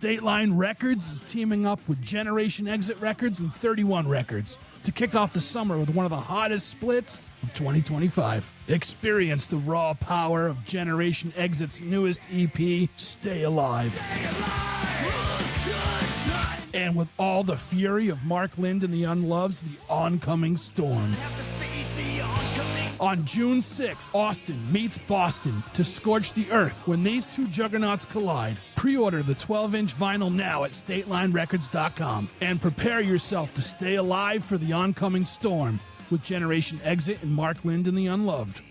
State Line Records is teaming up with Generation Exit Records and 31 Records to kick off the summer with one of the hottest splits of 2025. Experience the raw power of Generation Exit's newest EP, Stay Alive. And with all the fury of Mark Lind and the Unloved's The Oncoming Storm. On June 6th, Austin meets Boston to scorch the earth when these two juggernauts collide. Pre-order the 12-inch vinyl now at StatelineRecords.com and prepare yourself to stay alive for the oncoming storm with Generation Exit and Mark Lind and the Unloved.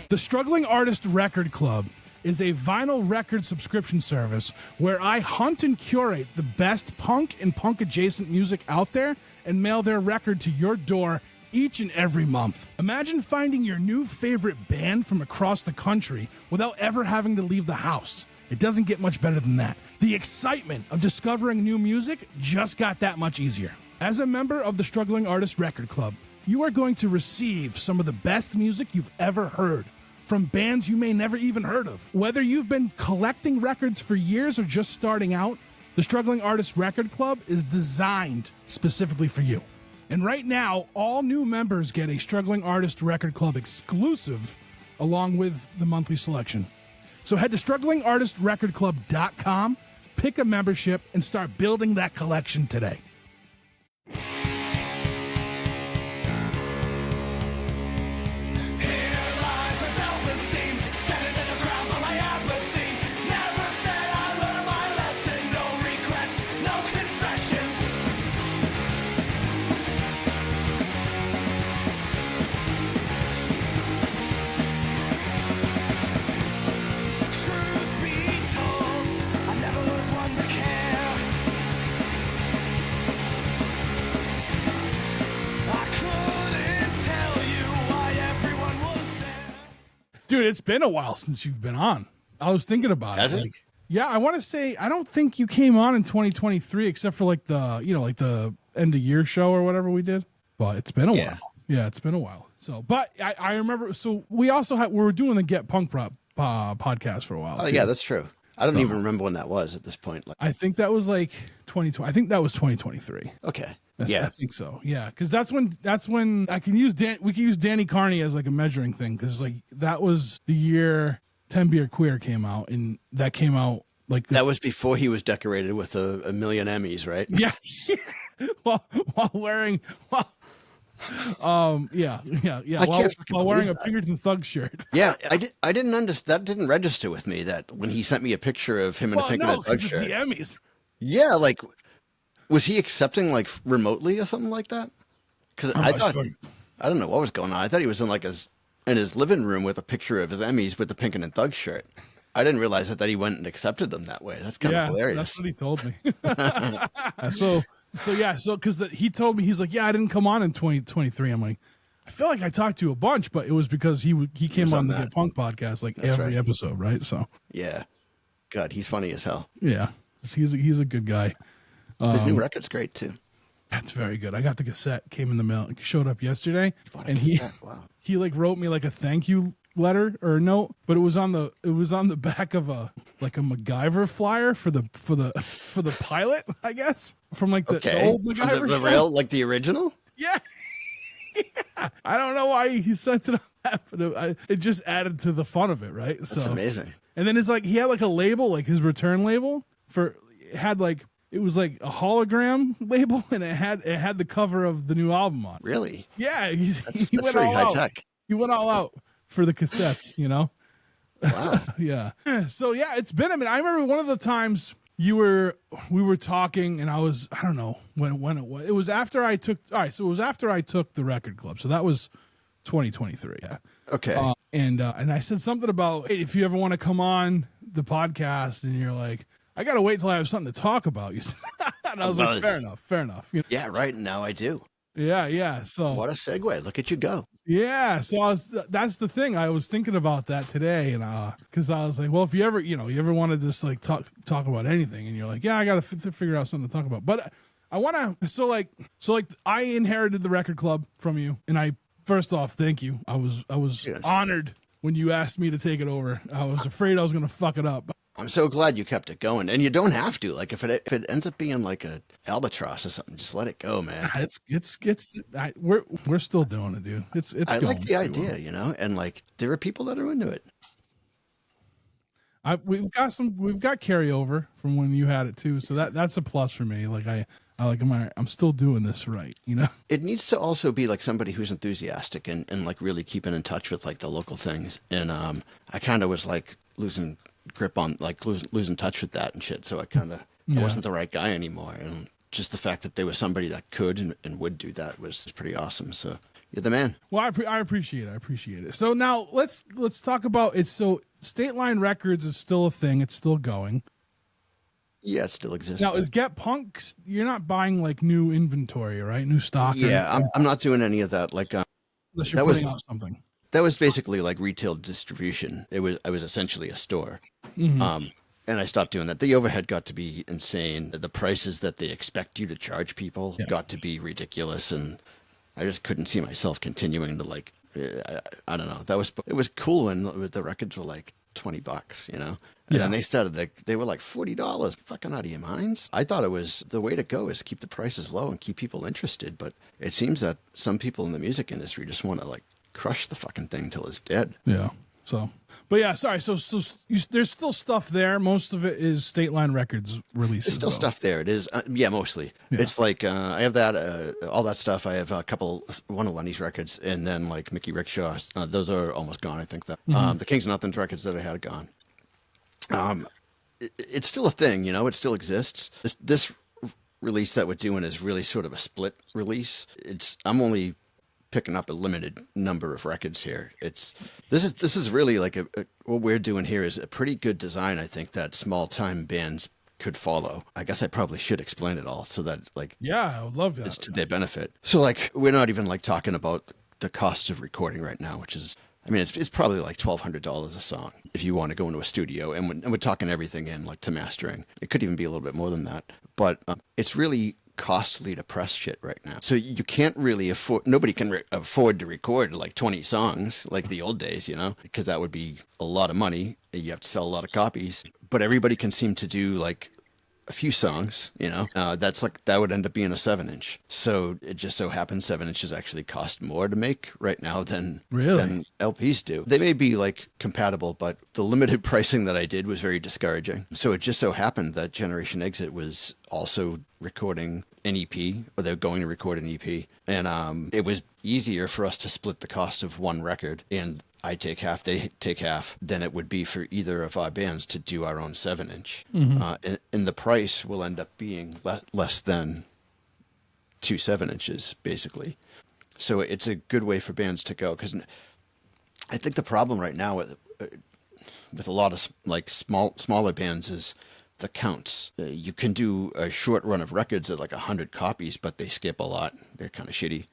The Struggling Artist Record Club is a vinyl record subscription service where I hunt and curate the best punk and punk-adjacent music out there and mail their record to your door each and every month. Imagine finding your new favorite band from across the country without ever having to leave the house. It doesn't get much better than that. The excitement of discovering new music just got that much easier. As a member of the Struggling Artist Record Club, you are going to receive some of the best music you've ever heard from bands you may never even heard of. Whether you've been collecting records for years or just starting out, the Struggling Artist Record Club is designed specifically for you. And right now, all new members get a Struggling Artist Record Club exclusive along with the monthly selection. So head to StrugglingArtistRecordClub.com, pick a membership, and start building that collection today. Dude, it's been a while since you've been on. I was thinking about it. Like, yeah, I want to say I don't think you came on in 2023 except for like the, like the end of year show or whatever we did. But it's been a while. Yeah, it's been a while. So, but I remember. So we also we were doing the Get Punk podcast for a while. Oh yeah, that's true. I don't even remember when that was at this point. Like, I think that was like 2020. I think that was 2023. Okay. I think so. Yeah, because that's when I can use we can use Danny Carney as like a measuring thing because like that was the year 10 Beer Queer came out, and that came out like that was before he was decorated with a million Emmys, right? Yeah, while wearing while wearing a Pinkerton Thug shirt. Yeah, I didn't understand. That didn't register with me that when he sent me a picture of him in a Pinkerton Thug shirt. It's the Emmys. Yeah, like. Was he accepting like remotely or something like that? Because I don't know what was going on. I thought he was in like his living room with a picture of his Emmys with the Pinkerton Thug shirt. I didn't realize that he went and accepted them that way. That's kind of hilarious. That's what he told me. So because he told me, he's like, yeah, I didn't come on in 2023. I'm like, I feel like I talked to you a bunch, but it was because he came on the Get Punk podcast like every episode, right? So yeah, God, he's funny as hell. Yeah, he's a good guy. His new record's great too. That's very good. I got the cassette, came in the mail. It showed up yesterday, and he like wrote me like a thank you letter or a note, but it was on the back of a MacGyver flyer for the pilot, I guess, from like the old MacGyver the real, like the original. Yeah. Yeah. I don't know why he sent it on that, but it just added to the fun of it, right? That's amazing. And then it's like he had like a label, like his return label it was like a hologram label, and it had the cover of the new album on. Really? Yeah, he went all high out. Tech. He went all out for the cassettes, Wow. Yeah. So yeah, it's been. I mean, I remember one of the times we were talking, and I don't know when it was. It was after I took. All right, so it was after I took the record club. So that was 2023. Yeah. Okay. And I said something about, hey, if you ever want to come on the podcast, and you're like, I got to wait till I have something to talk about. You said, and I was like, fair enough. Yeah, right. Now I do. Yeah. So what a segue. Look at you go. Yeah. So that's the thing. I was thinking about that today, and because I was like, well, if you ever want to just like talk about anything, and you're like, yeah, I got to figure out something to talk about. But I want to. So I inherited the record club from you, and I first off, thank you. I was honored when you asked me to take it over. I was afraid I was going to fuck it up. I'm so glad you kept it going, and you don't have to. Like if it ends up being like a albatross or something, just let it go, man. We're still doing it, dude. It's I going like the pretty idea, well. you know, and like there are people that are into it. We've got carryover from when you had it too, so that's a plus for me. Like I'm still doing this right, you know. It needs to also be like somebody who's enthusiastic and like really keeping in touch with like the local things. And I kind of was like losing grip on like losing touch with that and shit. So I wasn't the right guy anymore. And just the fact that there was somebody that could and would do that was pretty awesome. So you're the man. Well, I appreciate it. I appreciate it. So now let's talk about it. So State Line Records is still a thing. It's still going. Yeah, it still exists. Now, is Get Punk? You're not buying like new inventory, right? New stock. Yeah, I'm not doing any of that. Like, unless you're putting out something. That was basically like retail distribution. I was essentially a store. Mm-hmm. And I stopped doing that. The overhead got to be insane. The prices that they expect you to charge people got to be ridiculous, and I just couldn't see myself continuing to like. I don't know. It was cool when the records were like $20, you know. And then they started they were like $40. Fucking out of your minds. I thought it was the way to go is keep the prices low and keep people interested. But it seems that some people in the music industry just want to like crush the fucking thing till it's dead. Yeah. So, but yeah, sorry. So there's still stuff there. Most of it is State Line Records releases. There's still stuff there. It is, mostly. Yeah. It's like I have that, all that stuff. I have one of Lenny's records, and then like Mickey Rickshaw. Those are almost gone. I think that the Kings of Nothing's records that I had are gone. It's still a thing, you know. It still exists. This release that we're doing is really sort of a split release. I'm only picking up a limited number of records here. This is really like what we're doing here is a pretty good design. I think that small time bands could follow. I guess I probably should explain it all so that like I would love that. It's to their benefit. So like we're not even like talking about the cost of recording right now, which is it's probably like $1,200 a song if you want to go into a studio, and we're talking everything in like to mastering. It could even be a little bit more than that, but it's really costly to press shit right now. So you can't really nobody can afford to record like 20 songs like the old days, you know, because that would be a lot of money. You have to sell a lot of copies, but everybody can seem to do like a few songs, you know. That would end up being a 7-inch. So it just so happens 7 inches actually cost more to make right now than LPs do. They may be like compatible, but the limited pricing that I did was very discouraging. So it just so happened that Generation Exit was also recording an EP, or they're going to record an EP, and it was easier for us to split the cost of one record, and I take half, they take half, than it would be for either of our bands to do our own 7-inch. Mm-hmm. And the price will end up being less than 2 7-inches, basically. So it's a good way for bands to go, because I think the problem right now with a lot of like smaller bands is the counts. You can do a short run of records at like 100 copies, but they skip a lot. They're kind of shitty.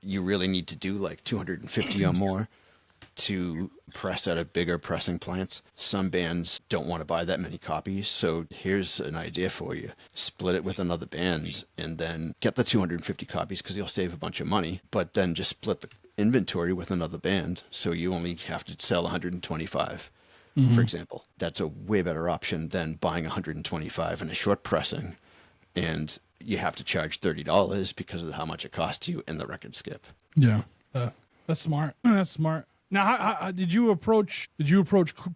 You really need to do like 250 or more to press at a bigger pressing plants. Some bands don't want to buy that many copies, so here's an idea for you. Split it with another band and then get the 250 copies because you'll save a bunch of money, but then just split the inventory with another band, so you only have to sell 125. Mm-hmm. For example. That's a way better option than buying 125 in a short pressing, and you have to charge $30 because of how much it costs you in the record skip. Yeah, that's smart. That's smart. Now, how did you approach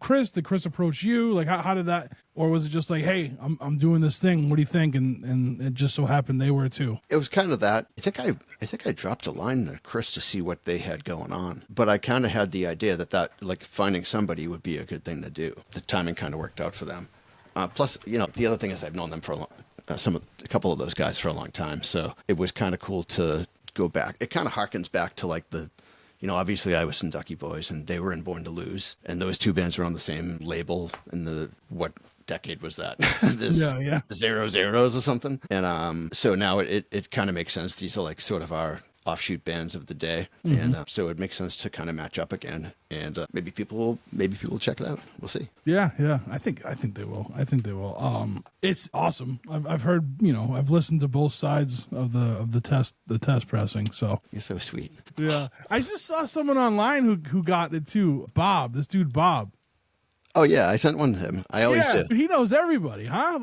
Chris? Did Chris approach you? Like, how did that, or was it just like, hey, I'm doing this thing. What do you think? And it just so happened they were too. It was kind of that. I think I dropped a line to Chris to see what they had going on, but I kind of had the idea that like finding somebody would be a good thing to do. The timing kind of worked out for them. Plus, you know, the other thing is I've known them for a couple of those guys for a long time, so it was kind of cool to go back. It kind of harkens back to like the. You know, obviously I was in Ducky Boys and they were in Born to Lose, and those two bands were on the same label in what decade was that? The 00s or something. And so now it kind of makes sense. These are like sort of our offshoot bands of the day. Mm-hmm. And so it makes sense to kind of match up again. And maybe people will check it out. We'll see. Yeah. I think they will. It's awesome. I've heard, you know, I've listened to both sides of the test pressing. So you're so sweet. Yeah. I just saw someone online who got it too. Bob. Oh yeah, I sent one to him. I always do. He knows everybody, huh?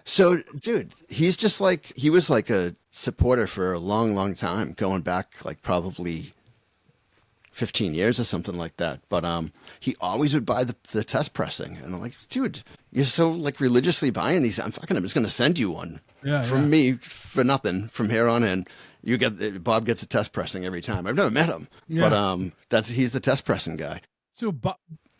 So, dude, he's just like, he was like a supporter for a long, long time, going back like probably 15 years or something like that. But he always would buy the test pressing. And I'm like, dude, you're so like religiously buying these. I'm just going to send you one from me for nothing from here on in. You get Bob gets a test pressing every time. I've never met him, but he's the test pressing guy. So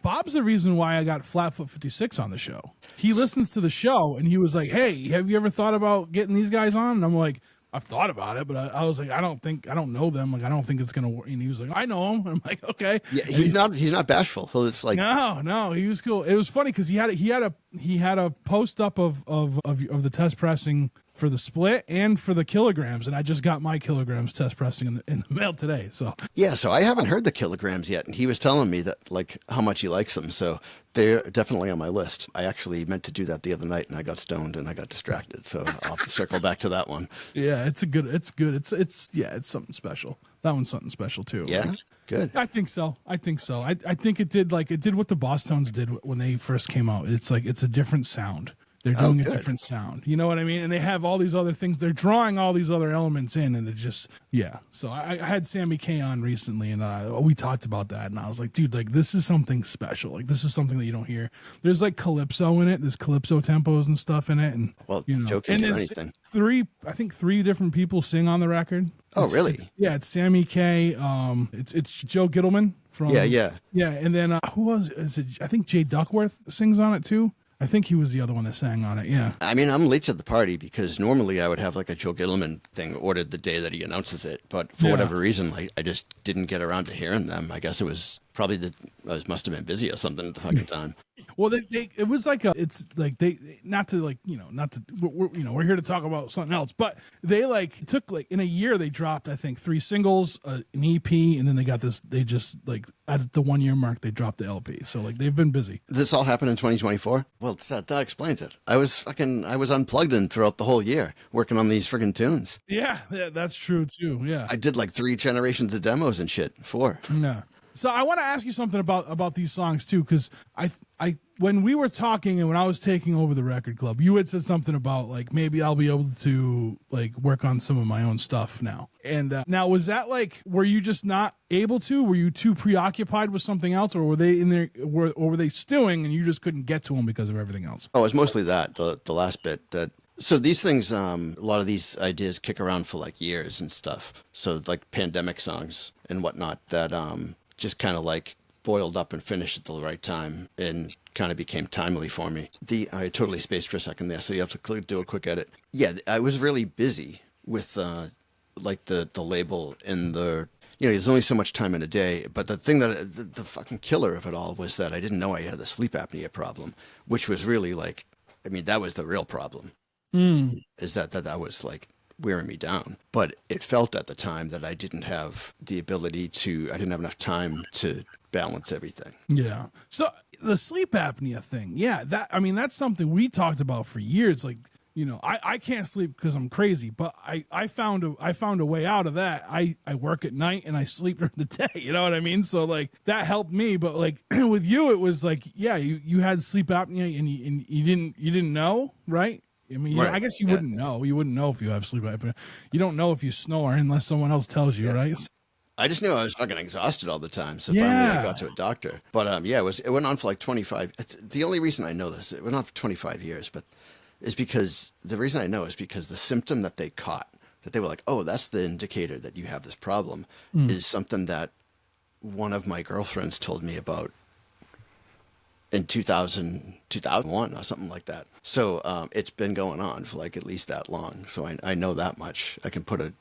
Bob's the reason why I got Flatfoot 56 on the show. He listens to the show and he was like, "Hey, have you ever thought about getting these guys on?" And I'm like, "I've thought about it, but I was like, I don't know them. Like, I don't think it's gonna work." And he was like, "I know them." And I'm like, "Okay." Yeah, he's not bashful. So it's like, no, he was cool. It was funny because he had a post up of the test pressing for the split and for the kilograms, and I just got my kilograms test pressing in the mail today. So yeah, so I haven't heard the kilograms yet, and he was telling me that like how much he likes them. So they're definitely on my list. I actually meant to do that the other night, and I got stoned and I got distracted. So I'll have to circle back to that one. Yeah, it's good. It's something special. That one's something special too. Yeah. Like, good. I think so. I think it did what the Boss Tones did when they first came out. It's like it's a different sound. They're doing a different sound. You know what I mean? And they have all these other things. They're drawing all these other elements in, and it just, yeah. So I had Sammy K on recently, and we talked about that, and I was like, dude, like this is something special. Like this is something that you don't hear. There's like calypso in it. There's calypso tempos and stuff in it, and Joe can do anything. I think three different people sing on the record. Oh, really? Yeah, it's Sammy K. It's Joe Gittleman from yeah, and then who was is it? I think Jay Duckworth sings on it too. I think he was the other one that sang on it, yeah. I mean, I'm late to the party because normally I would have like a Joe Gittleman thing ordered the day that he announces it. But for whatever reason, I just didn't get around to hearing them. I guess it was probably I must have been busy or something at the fucking time. Well, it was like we're here to talk about something else, but they like took like in a year they dropped I think 3 singles, an EP, and then they got this. They just like at the 1 year mark they dropped the LP. So like they've been busy. This all happened in 2024. Well, that explains it. I was unplugged in throughout the whole year working on these freaking tunes. Yeah, that's true too. Yeah, I did like 3 generations of demos and shit. 4. Yeah. So I want to ask you something about these songs too, because I when we were talking and when I was taking over the record club, you had said something about like maybe I'll be able to like work on some of my own stuff now. And now was that like were you just not able to? Were you too preoccupied with something else, or were they in there? Or were they stewing and you just couldn't get to them because of everything else? Oh, it was mostly that the last bit that. So these things, a lot of these ideas kick around for like years and stuff. So like pandemic songs and whatnot that just kind of like boiled up and finished at the right time and kind of became timely for me. I totally spaced for a second there, so you have to do a quick edit. Yeah, I was really busy with like the label and there's only so much time in a day. But the thing that the fucking killer of it all was that I didn't know I had the sleep apnea problem, which was really like, I mean, that was the real problem. Is that was like wearing me down. But it felt at the time that I didn't have the ability I didn't have enough time to balance everything. Yeah. So the sleep apnea thing, that's something we talked about for years. Like, I can't sleep because I'm crazy, but I found a way out of that. I work at night and I sleep during the day. You know what I mean? So like that helped me. But like with you, it was like, yeah, you had sleep apnea and you didn't know, right? I mean, right. I guess you wouldn't know. You wouldn't know if you have sleep apnea. You don't know if you snore unless someone else tells you, right? I just knew I was fucking exhausted all the time. So finally I got to a doctor. But it went on for like 25. The only reason I know this, it went on for 25 years, but is because the reason I know is because the symptom that they caught, that they were like, oh, that's the indicator that you have this problem, is something that one of my girlfriends told me about in 2001 or something like that. So it's been going on for like at least that long. So I know that much. I can put a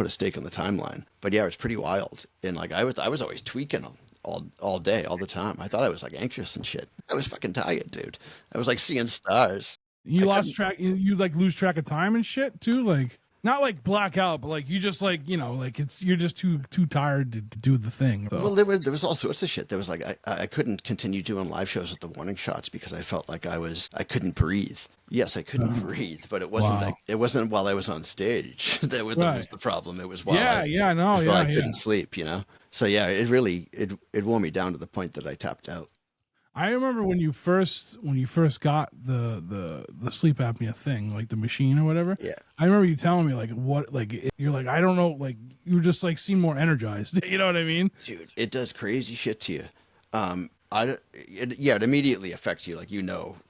stake on the timeline. But yeah, it's pretty wild. And like I was always tweaking all day, all the time. I thought I was like anxious and shit. I was fucking tired, dude. I was like seeing stars. You lost track. You like lose track of time and shit too. Like not like blackout, but like you just like like you're just too tired to do the thing. So. Well, there was all sorts of shit. There was like I couldn't continue doing live shows with the warning shots because I felt like I couldn't breathe. Yes, I couldn't breathe, but it wasn't it wasn't while I was on stage that was the problem. It was while I couldn't sleep. So yeah, it really it wore me down to the point that I tapped out. I remember when you first got the sleep apnea thing, like the machine or whatever. Yeah. I remember you telling me like what, like you're like, I don't know, like you just like seem more energized. You know what I mean? Dude, it does crazy shit to you. Yeah, it immediately affects you. Like,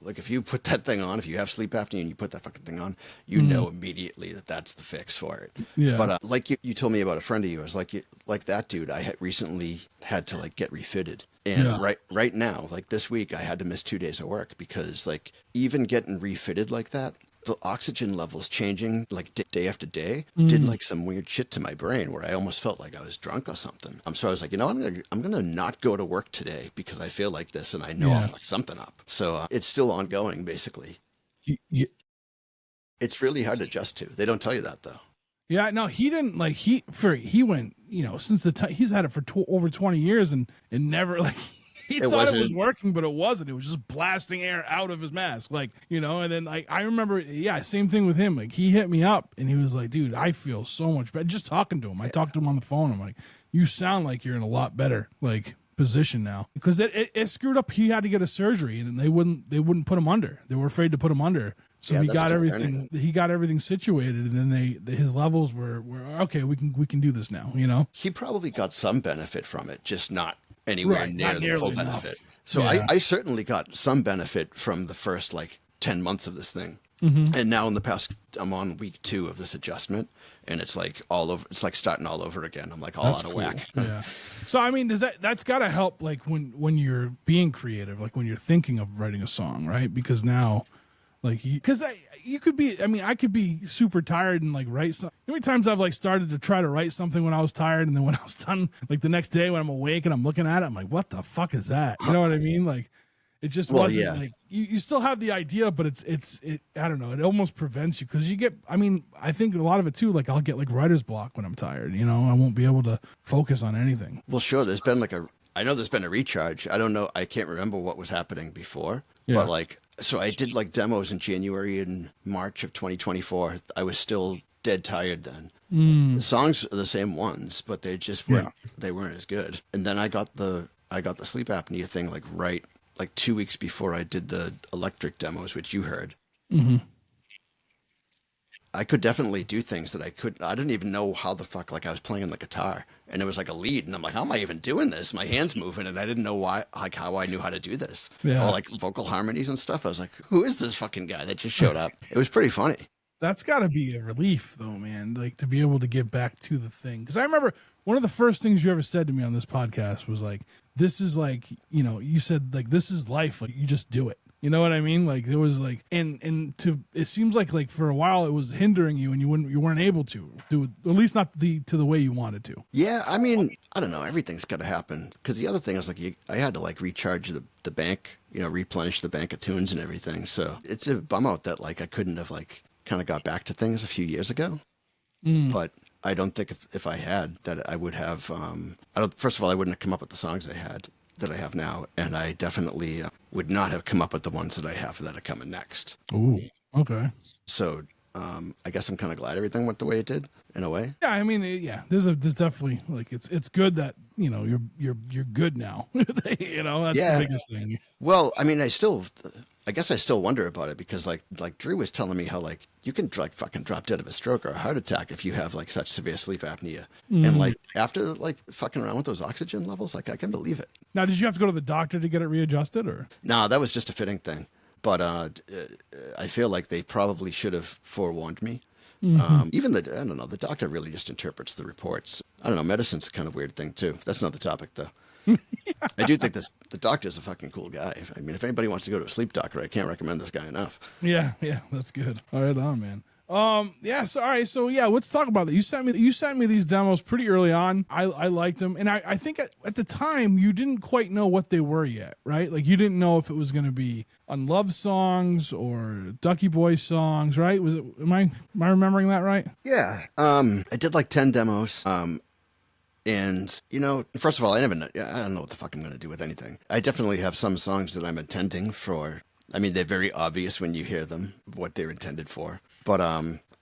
like if you put that thing on, if you have sleep apnea and you put that fucking thing on, you know immediately that that's the fix for it. Yeah. But like you told me about a friend of yours, like that dude, I had recently had to like get refitted. And right now, like this week, I had to miss 2 days of work because like even getting refitted like that, the oxygen levels changing like day after day did like some weird shit to my brain where I almost felt like I was drunk or something. So I was like, I'm gonna not go to work today because I feel like this and I know I'll fuck something up. So it's still ongoing, basically. It's really hard to adjust to. They don't tell you that though. Yeah, no, he didn't like he went, since the time he's had it for over 20 years and never like he thought it was working, but it wasn't. It was just blasting air out of his mask, like, and then like I remember, same thing with him. Like he hit me up and he was like, dude, I feel so much better just talking to him. I talked to him on the phone. I'm like, you sound like you're in a lot better like position now, because it screwed up. He had to get a surgery and they wouldn't put him under. They were afraid to put him under. So he got everything. He got everything situated, and then his levels were okay. We can do this now. He probably got some benefit from it, just not anywhere near the full benefit. So I certainly got some benefit from the first like 10 months of this thing, and now in the past, I'm on week 2 of this adjustment, and it's like all over. It's like starting all over again. I'm like all out of whack. Yeah. So I mean, that's got to help like when you're being creative, like when you're thinking of writing a song, right? Because now. Like, because you could be, I mean, I could be super tired and like write something. How many times I've like started to try to write something when I was tired, and then when I was done, like the next day when I'm awake and I'm looking at it, I'm like, what the fuck is that? You know what I mean? Like, it just wasn't like you still have the idea, but it I don't know. It almost prevents you because you get. I mean, I think a lot of it too. Like I'll get like writer's block when I'm tired. I won't be able to focus on anything. Well, sure. I know there's been a recharge. I don't know. I can't remember what was happening before, but like. So I did like demos in January and March of 2024. I was still dead tired then. The songs are the same ones, but they just weren't. They weren't as good. And then I got the sleep apnea thing like 2 weeks before I did the electric demos, which you heard. I could definitely do things that I didn't even know how the fuck, like I was playing the guitar and it was like a lead and I'm like, how am I even doing this? My hand's moving and I didn't know how I knew how to do this. Yeah. Or like vocal harmonies and stuff. I was like, who is this fucking guy that just showed up? It was pretty funny. That's gotta be a relief though, man. Like to be able to get back to the thing. Cause I remember one of the first things you ever said to me on this podcast was like, this is like, you said like, this is life. Like you just do it. You know what I mean? Like there was like, and it seems like for a while it was hindering you, and you weren't able to do it, at least not to the way you wanted to. Yeah, I mean, I don't know. Everything's got to happen because the other thing is like I had to like recharge the bank, replenish the bank of tunes and everything. So it's a bum out that like I couldn't have like kind of got back to things a few years ago, but. I don't think if I had that I would have. First of all, I wouldn't have come up with the songs that I have now, and I definitely would not have come up with the ones that I have that are coming next. Ooh, okay. So I guess I'm kind of glad everything went the way it did in a way. Yeah, I mean, there's definitely like it's good that you're good now. That's the biggest thing. Well, I mean, I guess I still wonder about it because like Drew was telling me how like you can like fucking drop dead of a stroke or a heart attack if you have like such severe sleep apnea. And like after like fucking around with those oxygen levels, like I can believe it. Now, did you have to go to the doctor to get it readjusted or? No, that was just a fitting thing. But I feel like they probably should have forewarned me. Even I don't know, the doctor really just interprets the reports. I don't know, medicine's a kind of weird thing too. That's not the topic though. I do think the doctor's a fucking cool guy. I mean, if anybody wants to go to a sleep doctor, I can't recommend this guy enough. Yeah, that's good. All right, man. So all right, so yeah, let's talk about that. You sent me these demos pretty early on. I liked them, and I think at the time you didn't quite know what they were yet, right? Like you didn't know if it was going to be Unloved songs or Ducky Boy songs, right? Was it? Am I remembering that right? Yeah. I did like 10 demos. And, first of all, I don't know what the fuck I'm going to do with anything. I definitely have some songs that I'm intending for. I mean, they're very obvious when you hear them, what they're intended for. But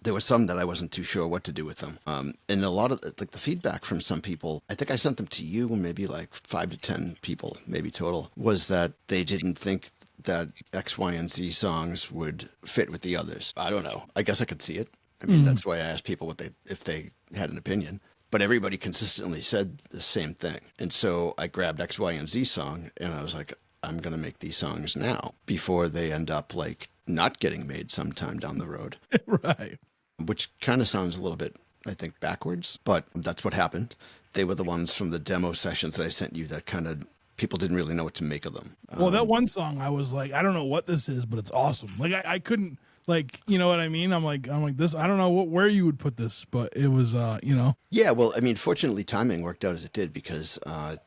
there was some that I wasn't too sure what to do with them. And a lot of like the feedback from some people, I think I sent them to you, maybe like 5 to 10 people, maybe total, was that they didn't think that X, Y, and Z songs would fit with the others. I don't know. I guess I could see it. I mean, that's why I asked people if they had an opinion. But everybody consistently said the same thing. And so I grabbed X, Y, and Z song, and I was like, I'm going to make these songs now before they end up like not getting made sometime down the road. Right. Which kind of sounds a little bit, I think, backwards, but that's what happened. They were the ones from the demo sessions that I sent you that kind of people didn't really know what to make of them. Well, that one song, I was like, I don't know what this is, but it's awesome. Like I couldn't, like, you know what I mean? I'm like this. I don't know where you would put this, but it was, you know. Yeah, well, I mean, fortunately, timing worked out as it did because I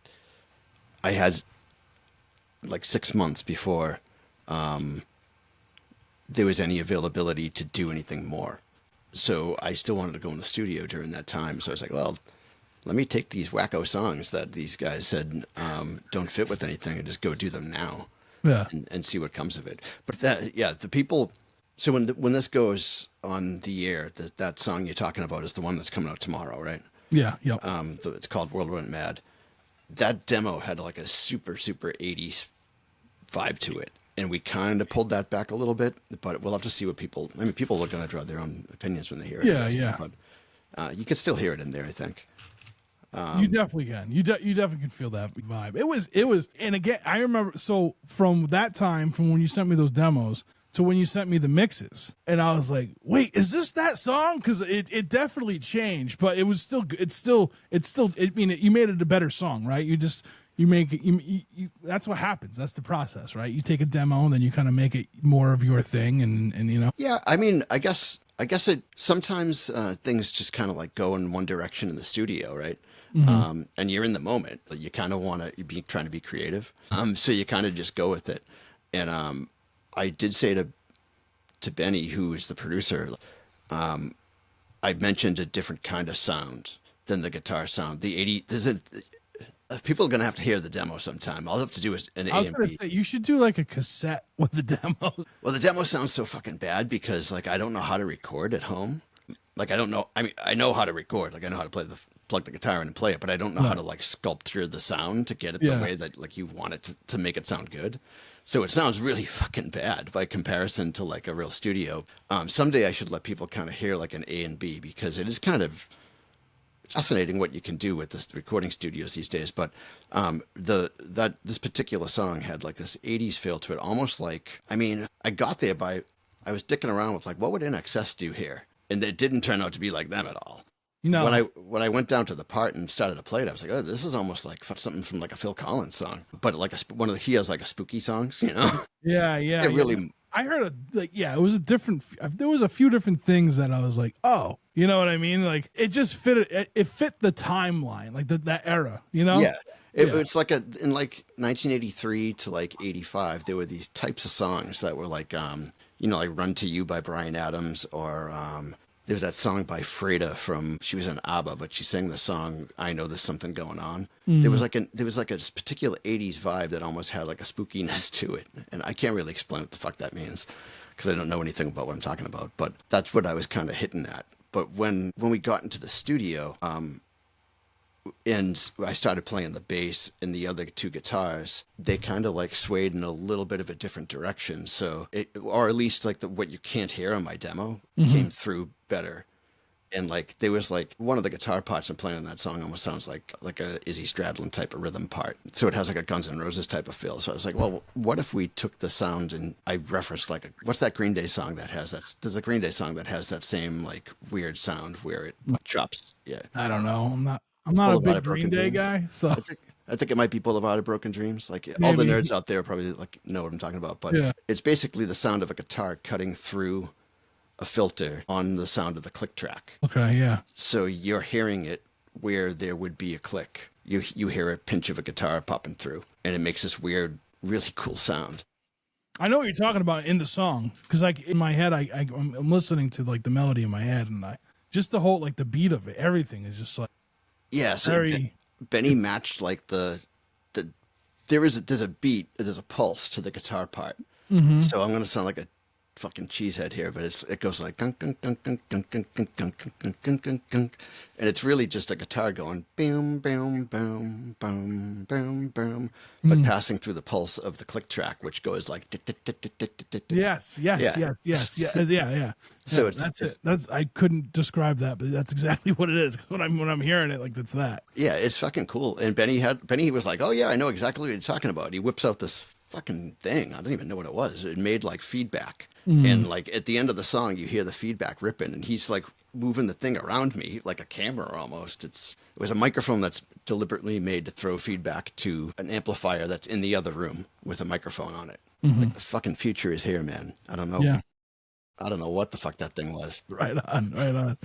had like 6 months before there was any availability to do anything more. So I still wanted to go in the studio during that time. So I was like, well, let me take these wacko songs that these guys said don't fit with anything and just go do them now. Yeah. And see what comes of it. But the people. So when this goes on the air, that song you're talking about is the one that's coming out tomorrow, right? Yeah. Yep. It's called World Went Mad. That demo had like a super 80s vibe to it. And we kind of pulled that back a little bit, but we'll have to see what people are going to draw their own opinions when they hear it. Yeah. But you can still hear it in there, I think. You definitely can. You definitely can feel that vibe. It was, and again, I remember, so from that time, from when you sent me those demos to when you sent me the mixes, and I was like, wait, is this that song? Because it definitely changed, but it was still, I mean, you made it a better song, right? You make it, you that's what happens. That's the process, right? You take a demo and then you kind of make it more of your thing, and you know. Yeah, I mean, I guess it sometimes things just kind of like go in one direction in the studio, right? Mm-hmm. And you're in the moment. You kind of want to be trying to be creative, so you kind of just go with it. And I did say to Benny, who is the producer, I mentioned a different kind of sound than the guitar sound. People are going to have to hear the demo sometime. All I have to do is an A and B. I was going to say, you should do like a cassette with the demo. Well, the demo sounds so fucking bad because like I don't know how to record at home. Like I don't know. I mean, I know how to record. Like I know how to plug the guitar in and play it, but I don't know how to like sculpture the sound to get it the way that like you want it to make it sound good. So it sounds really fucking bad by comparison to like a real studio. Someday I should let people kind of hear like an A and B because it is kind of fascinating what you can do with this recording studios these days. But this particular song had like this 80s feel to it, almost like, I mean, I got there I was dicking around with like, what would NXS do here? And it didn't turn out to be like them at all. No. When I went down to the part and started to play it, I was like, oh, this is almost like something from like a Phil Collins song, but like he has like a spooky songs, you know? Yeah. It really. I heard it was a different. There was a few different things that I was like, oh, you know what I mean? Like it just fit. It fit the timeline, like that era, you know? Yeah. It's like in like 1983 to like 85, there were these types of songs that were like, like Run to You by Bryan Adams, or there was that song by Freda she was in ABBA, but she sang the song I Know There's Something Going On. Mm. There was like a particular 80s vibe that almost had like a spookiness to it. And I can't really explain what the fuck that means because I don't know anything about what I'm talking about, but that's what I was kind of hitting at. But when we got into the studio, and I started playing the bass and the other two guitars, they kind of like swayed in a little bit of a different direction. So or at least like what you can't hear on my demo came through better. And like there was like one of the guitar parts I'm playing on that song almost sounds like a Izzy Stradlin type of rhythm part. So it has like a Guns N' Roses type of feel. So I was like, well, what if we took the sound and I referenced like what's that Green Day song that has that? There's a Green Day song that has that same like weird sound where it chops. Yeah. I don't know. I'm not a big Green Day guy, so I think it might be Boulevard of Broken Dreams. Like all the nerds out there probably like know what I'm talking about, but it's basically the sound of a guitar cutting through a filter on the sound of the click track. Okay, yeah. So you're hearing it where there would be a click. You hear a pinch of a guitar popping through, and it makes this weird, really cool sound. I know what you're talking about in the song because like in my head, I'm listening to like the melody in my head, and just the whole like the beat of it, everything is just like. Yeah, so Benny matched like there's a beat, there's a pulse to the guitar part. Mm-hmm. So I'm going to sound like a fucking cheesehead here, but it goes like gunk, gunk, gunk, gunk, gunk, gunk, gunk, gunk, gunk, gunk, gunk, gunk, and it's really just a guitar going boom, boom, boom, boom, boom, boom, but passing through the pulse of the click track, which goes like yes, yeah. So that's it. That's I couldn't describe that, but that's exactly what it is. When I'm hearing it, like that's that. yeah, it's fucking cool. And Benny was like, oh yeah, I know exactly what you're talking about. He whips out this fucking thing. I don't even know what it was. It made like feedback. And like at the end of the song, you hear the feedback ripping, and he's like moving the thing around me like a camera almost. It was a microphone that's deliberately made to throw feedback to an amplifier that's in the other room with a microphone on it. Like the fucking future is here, man. I don't know. Yeah. I don't know what the fuck that thing was. Right on.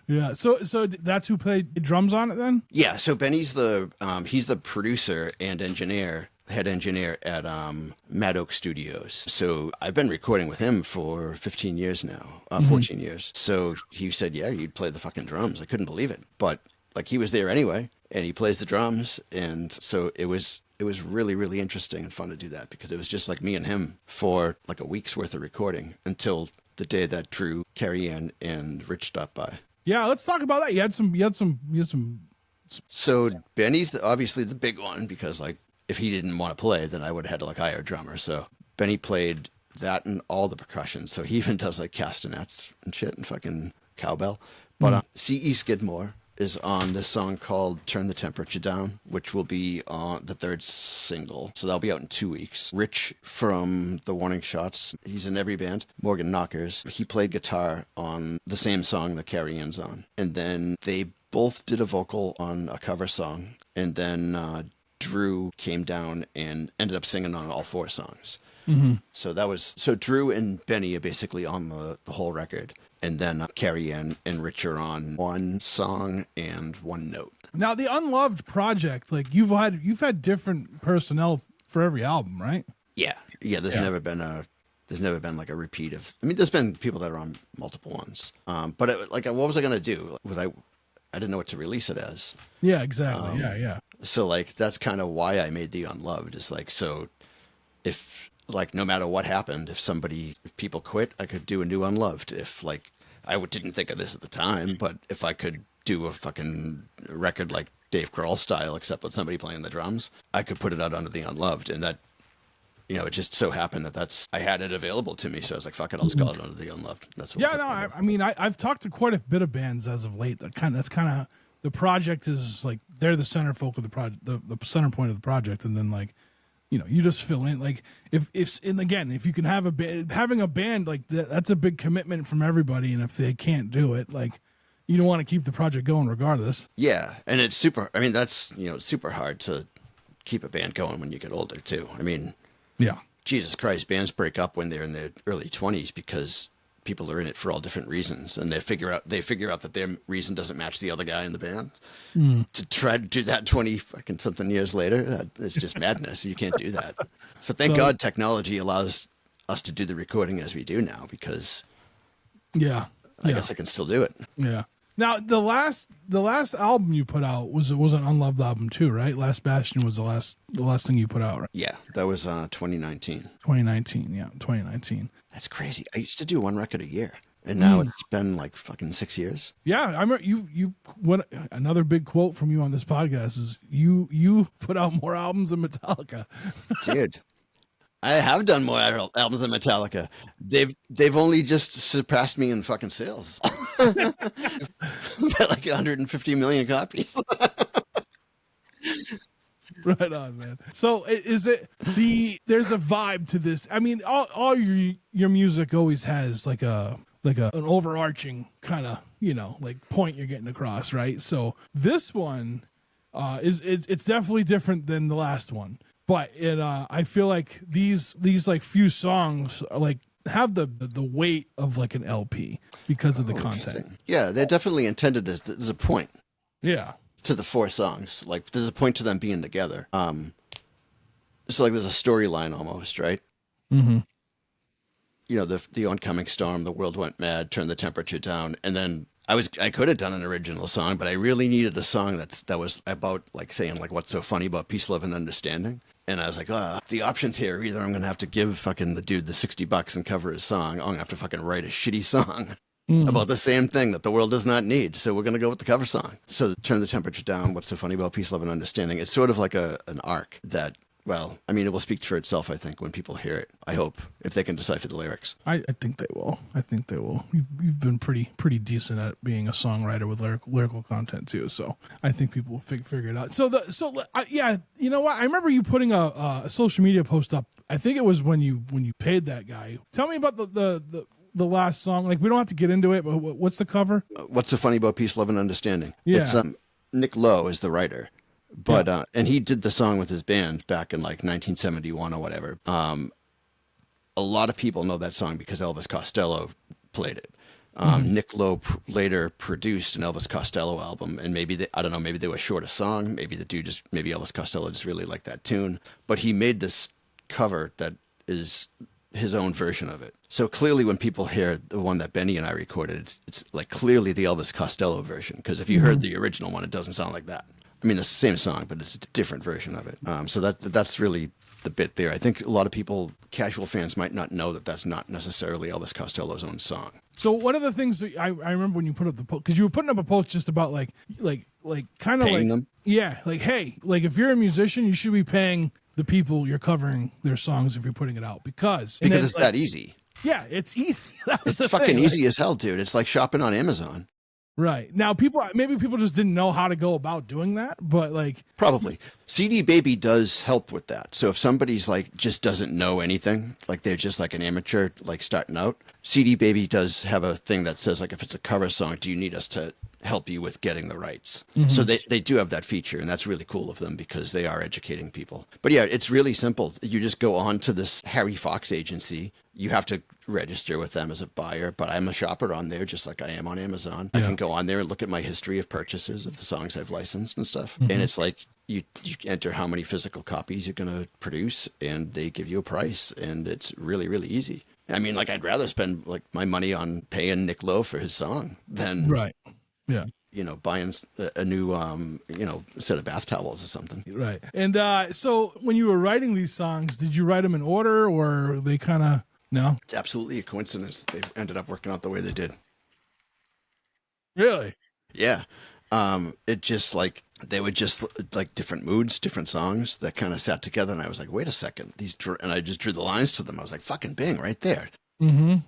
Yeah. So that's who played drums on it then? Yeah. So Benny's he's the producer and head engineer at Mad Oak Studios. So I've been recording with him for 15 years now, 14 years. So he said, yeah, you'd play the fucking drums. I couldn't believe it. But like he was there anyway, and he plays the drums. And so it was really, really interesting and fun to do that, because it was just like me and him for like a week's worth of recording until the day that Drew, Carrie Ann, and Rich stopped by. Yeah, let's talk about that. You had some. So Benny's obviously the big one, because like if he didn't want to play, then I would have had to like hire a drummer. So Benny played that and all the percussion. So he even does like castanets and shit and fucking cowbell. But C.E. Skidmore is on this song called Turn the Temperature Down, which will be on the third single. So that'll be out in 2 weeks. Rich from The Warning Shots, he's in every band. Morgan Knockers, he played guitar on the same song that Carrie Ann's on. And then they both did a vocal on a cover song. And then Drew came down and ended up singing on all 4 songs. So Drew and Benny are basically on the whole record. And then Carrie Ann and Rich are on 1 song and 1 note. Now the Unloved project, like you've had different personnel for every album, right? Yeah. There's never been like a repeat of. I mean, there's been people that are on multiple ones. But what was I gonna do? I didn't know what to release it as. Yeah, exactly. Yeah. So like that's kind of why I made the Unloved. Is like, so if like no matter what happened, if people quit, I could do a new Unloved. If like didn't think of this at the time, but if I could do a fucking record like Dave Grohl style, except with somebody playing the drums, I could put it out under the Unloved. And that, it just so happened that I had it available to me. So I was like, fuck it, I'll just call it under the Unloved. That's what. Yeah, no, I mean, I've talked to quite a bit of bands as of late. That's kind of the project is like they're the center folk of the project, the center point of the project, and then like, you just fill in. Like if you can have having a band like that, that's a big commitment from everybody. And if they can't do it, like you don't want to keep the project going regardless. Yeah. And it's super, I mean, that's, super hard to keep a band going when you get older too. I mean, yeah, Jesus Christ, bands break up when they're in their early 20s because people are in it for all different reasons, and they figure out that their reason doesn't match the other guy in the band. To try to do that 20 fucking something years later, it's just madness. You can't do that. So thank God technology allows us to do the recording as we do now, because I guess I can still do it. Yeah. Now the last album you put out was an Unloved album too, right? Last Bastion was the last thing you put out, right? Yeah, that was 2019. 2019. That's crazy. I used to do 1 record a year, and now it's been like fucking 6 years. Yeah, I remember you. What another big quote from you on this podcast is you put out more albums than Metallica, dude. I have done more albums than Metallica. They've only just surpassed me in fucking sales. Like 150 million copies. Right on, man. So there's a vibe to this. I mean, all your music always has like an overarching kind of, like point you're getting across, right? So this one it's definitely different than the last one. But I feel like these like few songs are like have the weight of like an LP because of the content. Yeah, they're definitely intended as there's a point. Yeah. To the 4 songs, like there's a point to them being together. So like there's a storyline almost, right? Mm-hmm. The Oncoming Storm, The World Went Mad, Turn the Temperature Down, and then I could have done an original song, but I really needed a song that was about like saying like what's so funny about peace, love, and understanding. And I was like, the options here, either I'm going to have to give fucking the dude the $60 and cover his song, or I'm going to have to fucking write a shitty song about the same thing that the world does not need. So we're going to go with the cover song. So Turn the Temperature Down, What's So Funny About Peace, Love, and Understanding. It's sort of like an arc that, well, I mean, it will speak for itself, I think, when people hear it. I hope, if they can decipher the lyrics. I think they will. I think they will. You've been pretty decent at being a songwriter with lyrical content too. So I think people will figure it out. Yeah, you know what? I remember you putting a social media post up. I think it was when you paid that guy. Tell me about the last song. Like, we don't have to get into it, but what's the cover? What's So Funny About Peace, Love, and Understanding? Yeah. It's Nick Lowe is the writer. But and he did the song with his band back in like 1971 or whatever. A lot of people know that song because Elvis Costello played it. Nick Lowe later produced an Elvis Costello album, and maybe I don't know, maybe they were short a song. Maybe maybe Elvis Costello just really liked that tune. But he made this cover that is his own version of it. So clearly, when people hear the one that Benny and I recorded, it's like clearly the Elvis Costello version. Because if you heard the original one, it doesn't sound like that. I mean, it's the same song, but it's a different version of it. So that's really the bit there. I think a lot of people, casual fans, might not know that that's not necessarily Elvis Costello's own song. So one of the things that I remember when you put up the post, because you were putting up a post just about like kind of like, them? Yeah, like, hey, like if you're a musician, you should be paying the people you're covering their songs if you're putting it out because it's that easy. Yeah, it's easy. It's fucking easy as hell, dude. It's like shopping on Amazon. Right. Now, maybe people just didn't know how to go about doing that, but like... Probably. CD Baby does help with that. So if somebody's like just doesn't know anything, like they're just like an amateur, like starting out, CD Baby does have a thing that says like, if it's a cover song, do you need us to help you with getting the rights? So they do have that feature, and that's really cool of them because they are educating people. But yeah, it's really simple. You just go on to this Harry Fox agency. You have to register with them as a buyer, but I'm a shopper on there just like I am on Amazon. I can go on there and look at my history of purchases of the songs I've licensed and stuff. And it's like you enter how many physical copies you're going to produce, and they give you a price, and it's really, really easy. I mean, like, I'd rather spend like my money on paying Nick Lowe for his song than buying a new set of bath towels or something. Right. And so when you were writing these songs, did you write them in order, or they kind of... No? It's absolutely a coincidence that they ended up working out the way they did. Really? Yeah. It just like, they were just like different moods, different songs that kind of sat together. And I was like, wait a second. And I just drew the lines to them. I was like, fucking bing, right there. And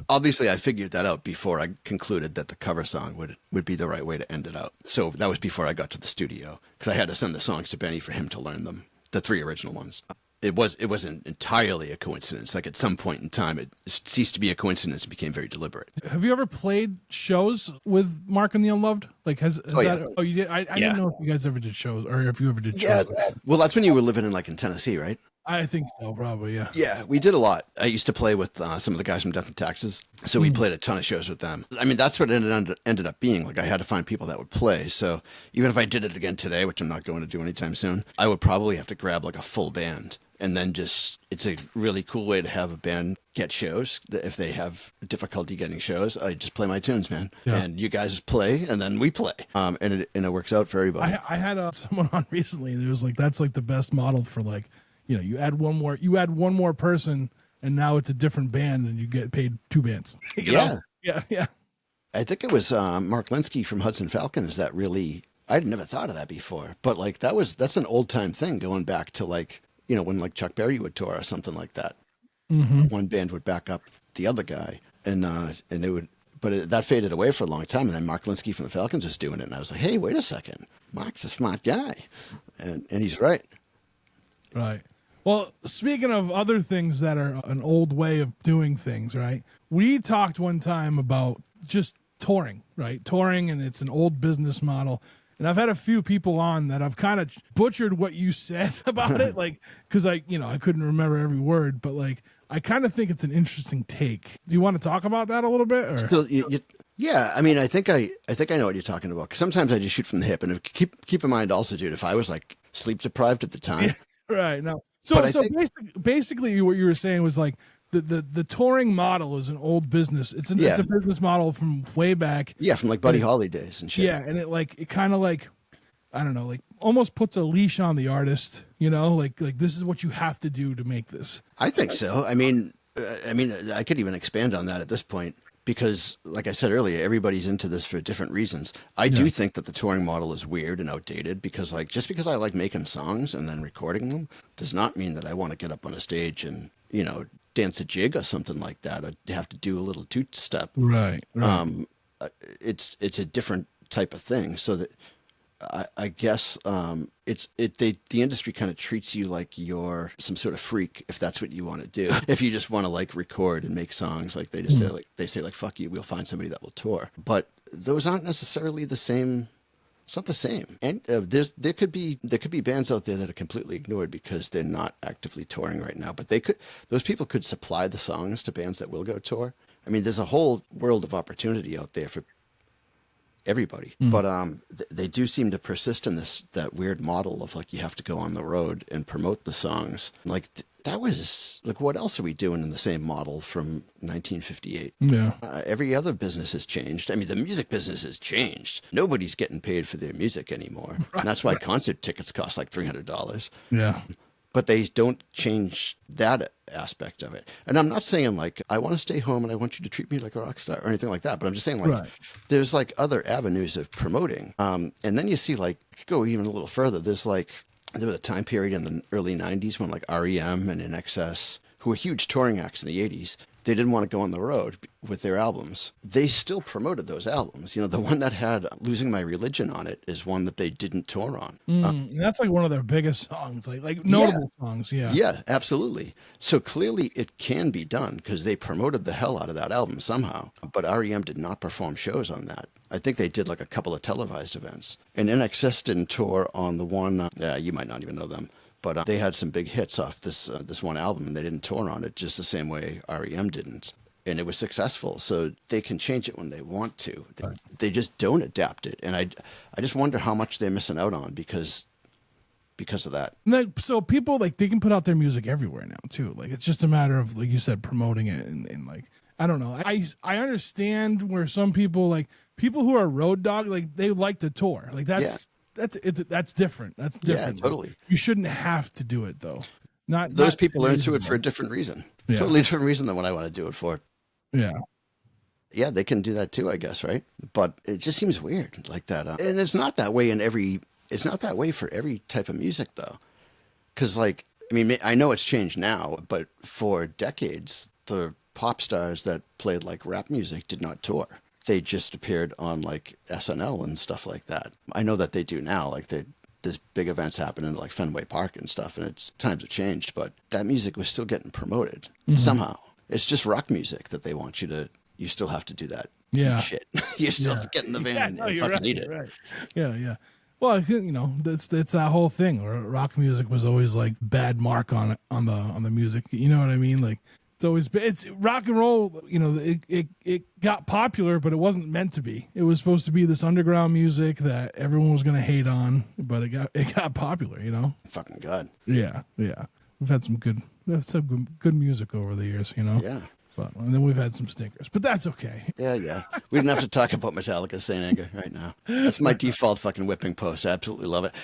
obviously I figured that out before I concluded that the cover song would be the right way to end it out. So that was before I got to the studio, because I had to send the songs to Benny for him to learn them, the 3 original ones. It wasn't entirely a coincidence. Like at some point in time, it ceased to be a coincidence and became very deliberate. Have you ever played shows with Mark and the Unloved? Like, you did? I didn't know if you guys ever did shows, or if you ever did shows. Yeah. Well, that's when you were living in Tennessee, right? I think so, probably, yeah. Yeah, we did a lot. I used to play with some of the guys from Death and Taxes, so we played a ton of shows with them. I mean, that's what it ended up being. Like, I had to find people that would play. So even if I did it again today, which I'm not going to do anytime soon, I would probably have to grab like a full band. And then it's a really cool way to have a band get shows. If they have difficulty getting shows, I just play my tunes, man. Yeah. And you guys play, and then we play. And it works out for everybody. I had someone on recently, and it was like, that's like the best model for like, you add one more person, and now it's a different band, and you get paid 2 bands. Yeah. Yeah. I think it was Mark Linsky from Hudson Falcons that really, I'd never thought of that before. But like that's an old time thing going back to like, when like Chuck Berry would tour or something like that. One band would back up the other guy, and it would, but that faded away for a long time. And then Mark Linsky from the Falcons was doing it, and I was like, hey, wait a second, Mark's a smart guy, and he's right. Right. Well, speaking of other things that are an old way of doing things, right? We talked one time about just touring, right? Touring, and it's an old business model. And I've had a few people on that I've kind of butchered what you said about it, like, because I couldn't remember every word, but like, I kind of think it's an interesting take. Do you want to talk about that a little bit? Or? Still, yeah, I mean, I think I know what you're talking about. Because sometimes I just shoot from the hip, and keep in mind also, dude, if I was like sleep deprived at the time, yeah, right? No, so basically, what you were saying was like the touring model is an old business. It's a business model from way back. Yeah, from like Buddy Holly days and shit. Yeah, and it kind of like I don't know, like almost puts a leash on the artist, you know, like this is what you have to do to make this. I think so. I mean, I could even expand on that at this point because, like I said earlier, everybody's into this for different reasons. I do think that the touring model is weird and outdated because, like, just because I like making songs and then recording them does not mean that I want to get up on a stage and, you know, dance a jig or something like that. I have to do a little two-step. Right. It's a different type of thing. So that I guess the industry kind of treats you like you're some sort of freak if that's what you want to do. If you just want to like record and make songs, like they just say like fuck you, we'll find somebody that will tour. But those aren't necessarily the same. It's not the same. And there could be bands out there that are completely ignored because they're not actively touring right now. But those people could supply the songs to bands that will go tour. I mean, there's a whole world of opportunity out there for everybody, but they do seem to persist in that weird model of like you have to go on the road and promote the songs. Like that was like, what else are we doing in the same model from 1958? Yeah. Every other business has changed. I mean, the music business has changed. Nobody's getting paid for their music anymore. Right, and that's why concert tickets cost like $300. Yeah. But they don't change that aspect of it. And I'm not saying like, I want to stay home and I want you to treat me like a rock star or anything like that. But I'm just saying like, there's like other avenues of promoting. And then you see like, go even a little further. There was a time period in the early 90s when like REM and INXS, who were huge touring acts in the 80s, they didn't want to go on the road with their albums. They still promoted those albums. You know, the one that had Losing My Religion on it is one that they didn't tour on. That's like one of their biggest songs, like notable songs. Yeah. Yeah, absolutely. So clearly it can be done because they promoted the hell out of that album somehow. But REM did not perform shows on that. I think they did like a couple of televised events. And INXS didn't tour on the one, you might not even know them. But they had some big hits off this one album, and they didn't tour on it just the same way REM didn't. And it was successful, so they can change it when they want to. They just don't adapt it, and I just wonder how much they're missing out on because of that. So people like they can put out their music everywhere now too. Like it's just a matter of, like you said, promoting it and like I don't know. I understand where some people like people who are road dog, like they like to tour. Like that's different. That's different. Yeah, totally. You shouldn't have to do it though. Those people are into it for a different reason. Yeah. Totally different reason than what I want to do it for. Yeah. Yeah, they can do that too, I guess, right? But it just seems weird like that. And it's not that way it's not that way for every type of music though. Cause like, I mean, I know it's changed now, but for decades, the pop stars that played like rap music did not tour. They just appeared on like SNL and stuff like that. I know that they do now, like there's big events happening like Fenway Park and stuff, and times have changed, but that music was still getting promoted somehow. It's just rock music that they want you still have to do that shit. You still have to get in the van and fucking eat it. Right. Yeah. Well, you know, it's that whole thing where rock music was always like bad mark on the music. You know what I mean? Like it's rock and roll. You know, it got popular, but it wasn't meant to be. It was supposed to be this underground music that everyone was going to hate on, but it got popular. You know, fucking God. Yeah. We've had some good music over the years. You know. Yeah. And then we've had some stinkers, but that's okay. Yeah. We didn't have to talk about Metallica's Saint Anger right now. That's my default fucking whipping post. I absolutely love it.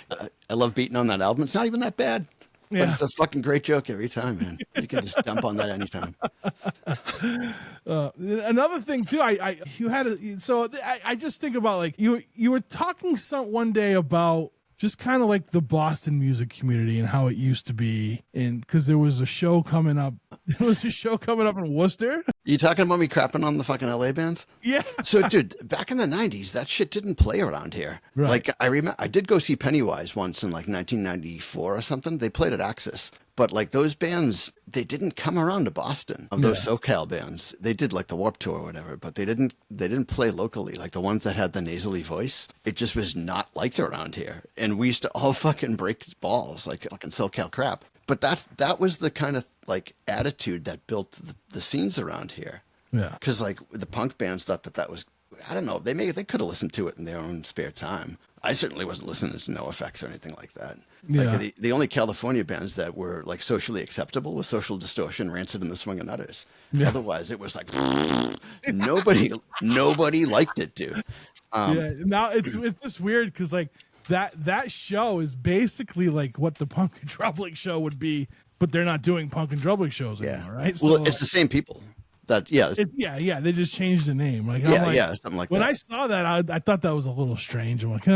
I love beating on that album. It's not even that bad. Yeah. But it's a fucking great joke every time, man. You can just dump on that anytime. Another thing too, I just think about like you were talking one day about just kind of like the Boston music community and how it used to be, and because there was a show coming up. There was a show coming up in Worcester. You talking about me crapping on the fucking LA bands? Yeah. So, dude, back in the 90s, that shit didn't play around here. Right. Like, I remember, I did go see Pennywise once in like 1994 or something. They played at Axis. But like those bands, they didn't come around to Boston. Those SoCal bands, they did like the Warped Tour or whatever, but they didn't play locally. Like the ones that had the nasally voice, it just was not liked around here. And we used to all fucking break balls like fucking SoCal crap. But that was the kind of like attitude that built the scenes around here. Yeah. Because like the punk bands thought that was, I don't know, they could have listened to it in their own spare time. I certainly wasn't listening to No Effects or anything like that. Yeah. Like the only California bands that were like socially acceptable was Social Distortion, Rancid, and the Swingin' Utters. Yeah. Otherwise, it was like nobody liked it, dude. Yeah. Now it's just weird because like that show is basically like what the Punk and Drublic show would be, but they're not doing Punk and Drublic shows anymore, right? Well, so, it's the same people. That yeah. They just changed the name. Like, something like when that. I saw that, I thought that was a little strange. I'm like,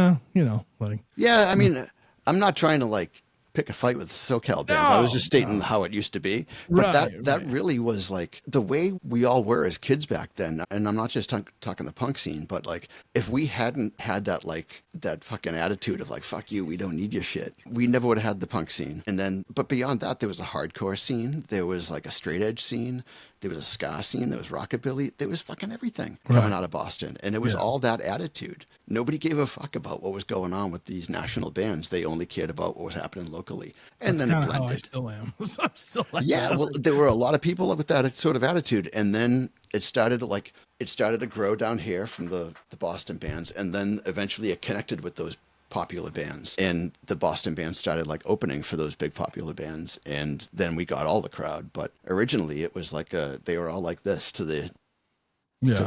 like. Yeah, I mean, I'm not trying to like pick a fight with SoCal bands. I was just stating how it used to be. But that really was like the way we all were as kids back then. And I'm not just talking the punk scene, but like if we hadn't had that like that fucking attitude of like, fuck you, we don't need your shit, we never would have had the punk scene. And then, but beyond that, there was a hardcore scene. There was like a straight edge scene. There was a ska scene. There was rockabilly. There was fucking everything coming out of Boston. And it was all that attitude. Nobody gave a fuck about what was going on with these national bands. They only cared about what was happening locally. And That's then it how I still am. I'm still like yeah, that. well, there were a lot of people with that sort of attitude. And then it started to grow down here from the Boston bands. And then eventually it connected with those popular bands, and the Boston bands started like opening for those big popular bands, and then we got all the crowd. But originally it was like they were all like this to the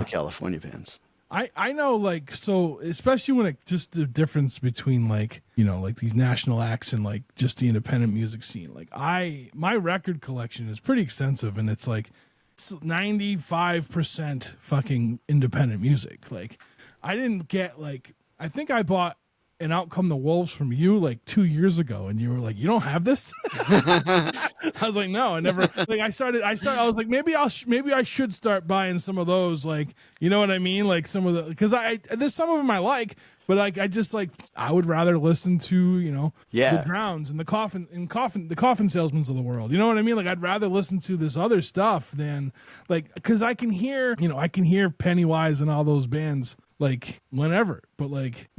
California bands. I know, like, so especially when it just the difference between like, like these national acts and like just the independent music scene. Like my record collection is pretty extensive, and it's like 95% fucking independent music. Like I didn't get like, I think I bought and Out Come the Wolves from you like 2 years ago, and you were like, you don't have this? I was like, no, I never. Like I was like, maybe I should start buying some of those, like, you know what I mean, like some of the, because there's some of them I like, but like I just like, I would rather listen to the Drowns and the Coffin Salesmen of the world, you know what I mean, like I'd rather listen to this other stuff than like, because I can hear Pennywise and all those bands like whenever, but like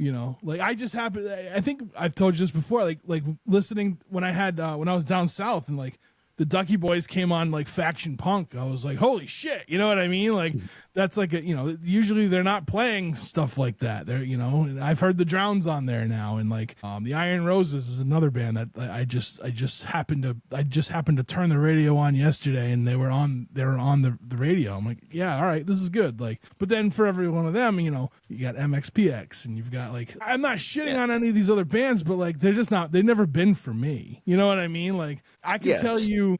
like I just happen, I think I've told you this before, like listening when I had when I was down south and like the Ducky Boys came on like Faction Punk, I was like, holy shit, you know what I mean? Like that's like usually they're not playing stuff like that. They're and I've heard the Drowns on there now, and like the Iron Roses is another band that I just happened to turn the radio on yesterday, and they were on the radio. I'm like, yeah, all right, this is good. Like, but then for every one of them, you got MXPX, and you've got like, I'm not shitting on any of these other bands, but like they've never been for me. You know what I mean? Like I can tell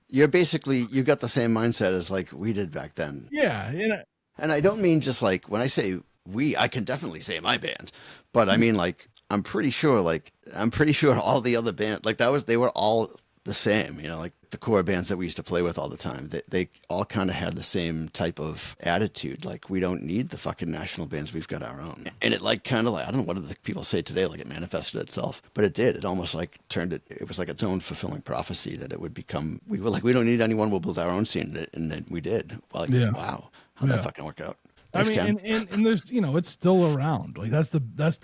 you're basically, you got the same mindset as like we did back then. Yeah. And I don't mean just like when I say we, I can definitely say my band, but I mean like I'm pretty sure all the other bands like they were all the same, like the core bands that we used to play with all the time. They all kind of had the same type of attitude. Like we don't need the fucking national bands, we've got our own. And it like kind of like, I don't know what the people say today, like it manifested itself, but it did. It almost like it was like its own fulfilling prophecy that it would become. We were like, we don't need anyone, we'll build our own scene, and then we did. Like, wow, how'd that fucking work out? Thanks, I mean, and there's it's still around. Like that's the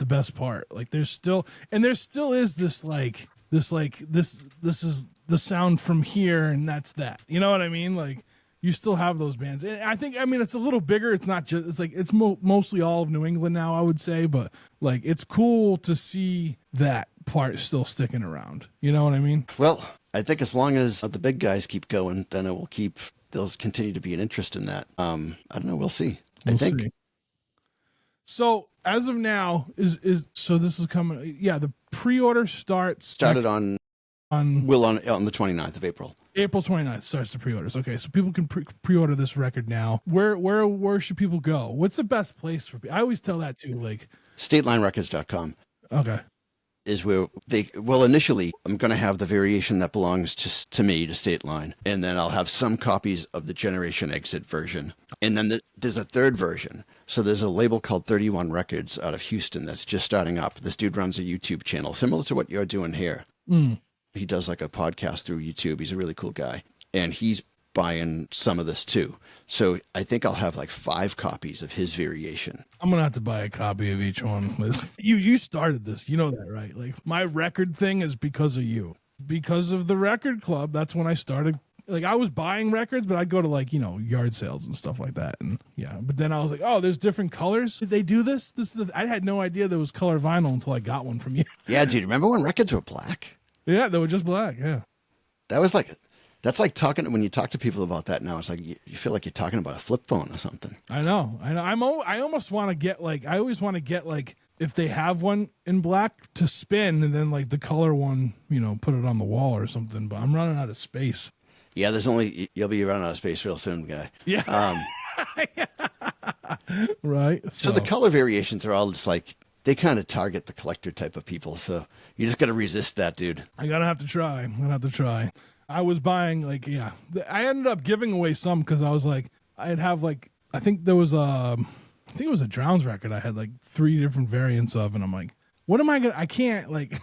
best part. Like there still is this is the sound from here, and that's that. You know what I mean? Like you still have those bands, and I think it's a little bigger. It's not just it's mostly all of New England now, I would say, but like it's cool to see that part still sticking around. You know what I mean? Well, I think as long as the big guys keep going, then there'll continue to be an interest in that. I don't know. We'll see. I think. See. So as of now, so this is coming. Yeah, the pre-order started on the 29th of April. April 29th starts the pre-orders. Okay, so people can pre-order this record now. Where should people go? What's the best place for people? I always tell that too, like StatelineRecords.com. Okay. Is where initially I'm going to have the variation that belongs to me, to State Line, and then I'll have some copies of the Generation Exit version. And then there's a third version. So there's a label called 31 Records out of Houston that's just starting up. This dude runs a YouTube channel similar to what you're doing here. He does like a podcast through YouTube. He's a really cool guy. And he's buying some of this too. So I think I'll have like 5 copies of his variation. I'm gonna have to buy a copy of each one. You started this, you know that, right? Like my record thing is because of you, because of the record club. That's when I started. Like I was buying records, but I'd go to like yard sales and stuff like that, and But then I was like, oh, there's different colors. Did they do this? I had no idea there was color vinyl until I got one from you. Yeah, dude. Remember when records were black? Yeah, they were just black. Yeah, that's like talking when you talk to people about that now. It's like you feel like you're talking about a flip phone or something. I know. I almost want to get like. I always want to get like if they have one in black to spin, and then like the color one, put it on the wall or something. But I'm running out of space. Yeah, you'll be running out of space real soon, guy. Yeah. Right. So the color variations are all just like, they kind of target the collector type of people. So you just got to resist that, dude. I'm going to have to try. I was buying I ended up giving away some because I was like, I'd have like, I think it was a Drowns record. I had like 3 different variants of, and I'm like, what am I going to, I can't like,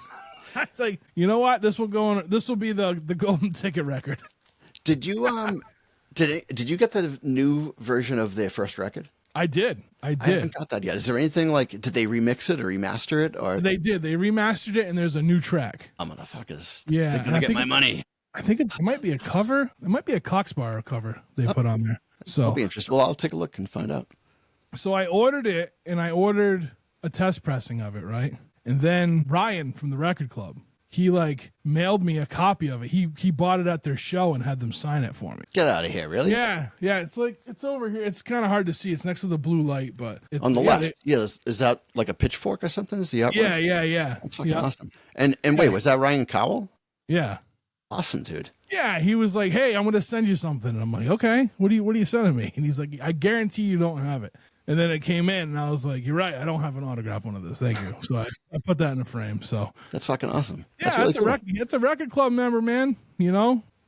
it's like, you know what? This will be the golden ticket record. Did you, did you get the new version of their first record? I did. I haven't got that yet. Is there anything like, did they remix it or remaster it? Or they did. They remastered it, and there's a new track. Oh, motherfuckers. Yeah. They're going to get my money. I think it might be a cover. It might be a Coxbar cover they put on there. So I'll be interested. Well, I'll take a look and find out. So I ordered it, and I ordered a test pressing of it, right? And then Ryan from the record club, he like mailed me a copy of it. He bought it at their show and had them sign it for me. Get out of here, really? Yeah. It's like, it's over here. It's kind of hard to see. It's next to the blue light, but it's on the left. Is that like a pitchfork or something? Is the artwork? Yeah. That's fucking awesome. And wait, was that Ryan Cowell? Yeah. Awesome, dude. Yeah, he was like, "Hey, I'm going to send you something." And I'm like, "Okay, what are you sending me?" And he's like, "I guarantee you don't have it." And then it came in, and I was like, "You're right. I don't have an autograph one of this. Thank you." So I put that in a frame. So that's fucking awesome. Yeah, that's really cool. It's a record club member, man. He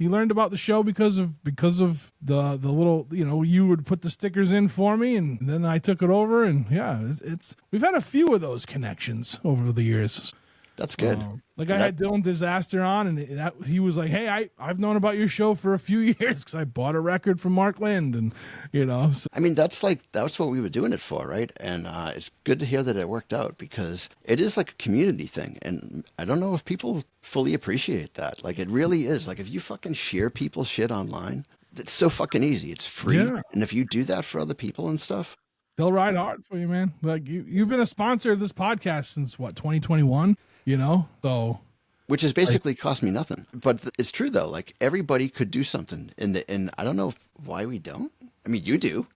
learned about the show because of the little, you would put the stickers in for me, and then I took it over, and yeah, we've had a few of those connections over the years. That's good. I had Dylan Disaster on, and he was like, "Hey, I've known about your show for a few years because I bought a record from Mark Lind," and So. I mean, that's what we were doing it for, right? And it's good to hear that it worked out because it is like a community thing, and I don't know if people fully appreciate that. Like, it really is. Like, if you fucking share people's shit online, it's so fucking easy. It's free, and if you do that for other people and stuff, they'll ride hard for you, man. Like you've been a sponsor of this podcast since what, 2021? So which has basically cost me nothing. But it's true though. Like, everybody could do something, and I don't know why we don't. I mean, you do.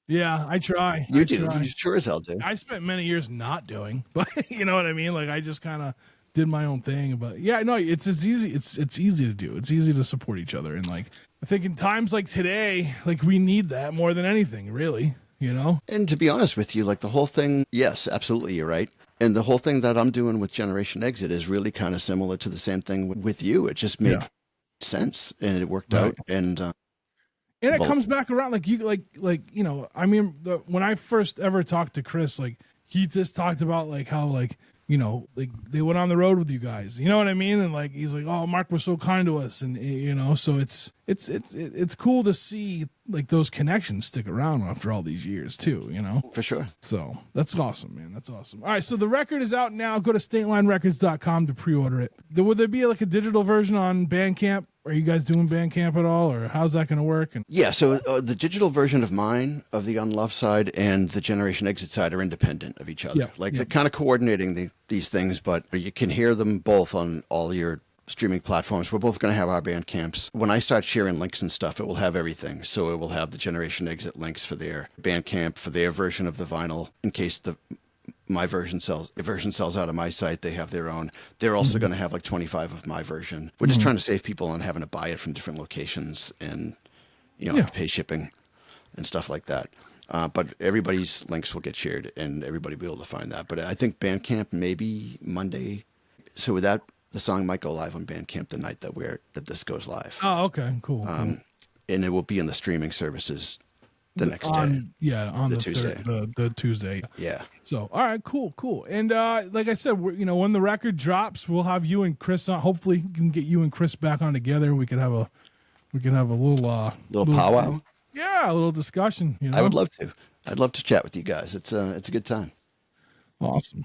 Yeah, I try. You do. You sure as hell do. I spent many years not doing, but you know what I mean. Like, I just kind of did my own thing. But yeah, no, it's easy. It's easy to do. It's easy to support each other, and like I think in times like today, like we need that more than anything, really. And to be honest with you, like the whole thing, yes, absolutely, you're right. And the whole thing that I'm doing with Generation Exit is really kind of similar to the same thing with you. It just made sense, and it worked out. And it comes back around, I mean, when I first ever talked to Chris, like he just talked about like how like they went on the road with you guys, you know what I mean? And like he's like, "Oh, Mark was so kind to us," and so it's cool to see like those connections stick around after all these years too, For sure. So that's awesome, man. That's awesome. All right, so the record is out now. Go to statelinerecords.com to pre-order it. Would there be like a digital version on Bandcamp? Are you guys doing Bandcamp at all, or how's that going to work? Yeah, so the digital version of mine, of the Unloved side, and the Generation Exit side are independent of each other. They're kind of coordinating these things, but you can hear them both on all your streaming platforms. We're both going to have our Bandcamps. When I start sharing links and stuff, it will have everything. So it will have the Generation Exit links for their Bandcamp, for their version of the vinyl, in case my version sells out of my site, they have their own. They're also going to have like 25 of my version. We're just trying to save people on having to buy it from different locations and have to pay shipping and stuff like that. But everybody's links will get shared, and everybody will be able to find that. But I think Bandcamp maybe Monday. So with that, the song might go live on Bandcamp the night that this goes live. Oh, okay, cool. And it will be in the streaming services the next day. Yeah, on the Tuesday. The Tuesday. Yeah. So, all right, cool. And like I said, when the record drops, we'll have you and Chris on. Hopefully, we can get you and Chris back on together, and we can have a little powwow. Yeah, a little discussion. I would love to. I'd love to chat with you guys. It's a good time. Awesome.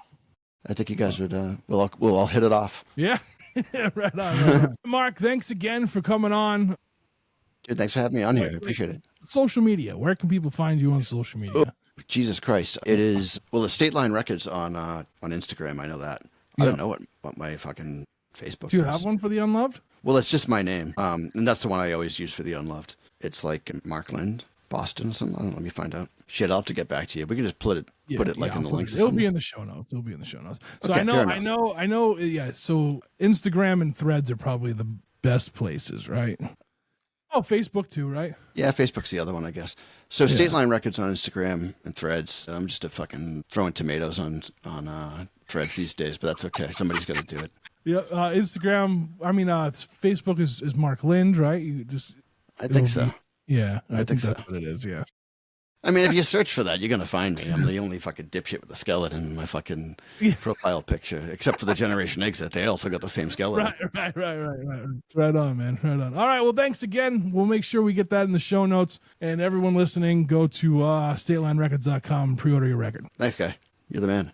I think you guys would. We'll all hit it off. Yeah. Right on. Mark, thanks again for coming on. Dude, thanks for having me on here. I appreciate it. Social media. Where can people find you on social media? Oh, Jesus Christ. It is, the State Line Records on Instagram. I know that. I don't know what my fucking Facebook Do you is. have one for the Unloved? Well, it's just my name. And that's the one I always use for the Unloved. It's like Mark Lind. Boston or something. I don't know, let me find out. Shit, I'll have to get back to you. We can just put it like in the links. It'll be in the show notes. So Okay, I know. Yeah. So Instagram and Threads are probably the best places, right? Oh, Facebook too, right? Yeah, Facebook's the other one, I guess. So State Line Records on Instagram and Threads. I'm just a fucking throwing tomatoes on Threads these days, but that's okay. Somebody's got to do it. Yeah, Instagram. I mean, Facebook is Mark Lind, right? I think so. Yeah, I think so. That's what it is. Yeah. I mean, if you search for that, you're gonna find me. I'm the only fucking dipshit with a skeleton in my fucking profile picture, except for the Generation Exit. They also got the same skeleton. Right on, man. Right on. All right. Well, thanks again. We'll make sure we get that in the show notes. And everyone listening, go to StatelineRecords.com and pre-order your record. Nice guy. You're the man.